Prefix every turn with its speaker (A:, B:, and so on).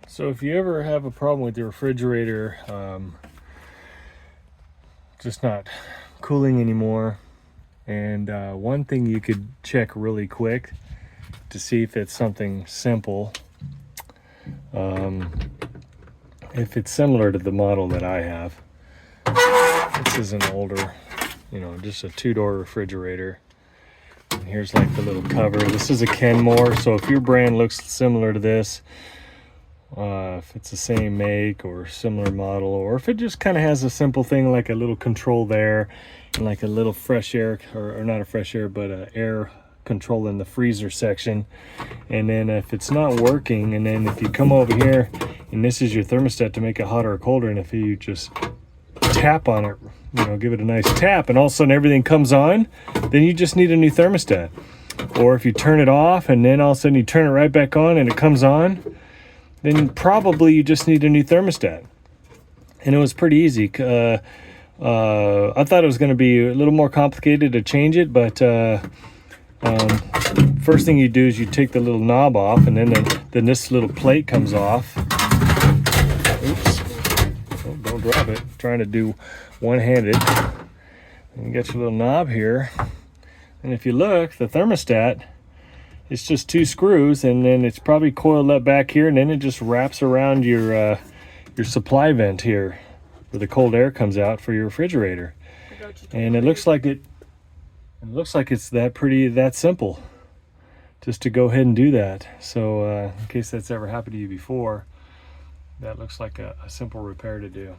A: So if you ever have a problem with your refrigerator just not cooling anymore, and one thing you could check really quick to see if it's something simple, if it's similar to the model that I have. This is an older, just a two-door refrigerator. And here's like the little cover. This is a Kenmore, so if your brand looks similar to this, if it's the same make or similar model, or if it just kind of has a simple thing like a little control there and like a little fresh air, or not a fresh air, but air control in the freezer section. And then if it's not working, and then if you come over here and this is your thermostat to make it hotter or colder, and if you just tap on it, give it a nice tap, and all of a sudden everything comes on, then you just need a new thermostat. Or if you turn it off and then all of a sudden you turn it right back on and it comes on, then probably you just need a new thermostat. And it was pretty easy. I thought it was going to be a little more complicated to change it, but first thing you do is you take the little knob off, and then this little plate comes off. Oops. Oh, don't drop it. I'm trying to do one-handed. And you get your little knob here. And if you look, the thermostat, it's just two screws, and then it's probably coiled up back here, and then it just wraps around your supply vent here where the cold air comes out for your refrigerator. And it looks like it's that simple just to go ahead and do that. So in case that's ever happened to you before, that looks like a simple repair to do.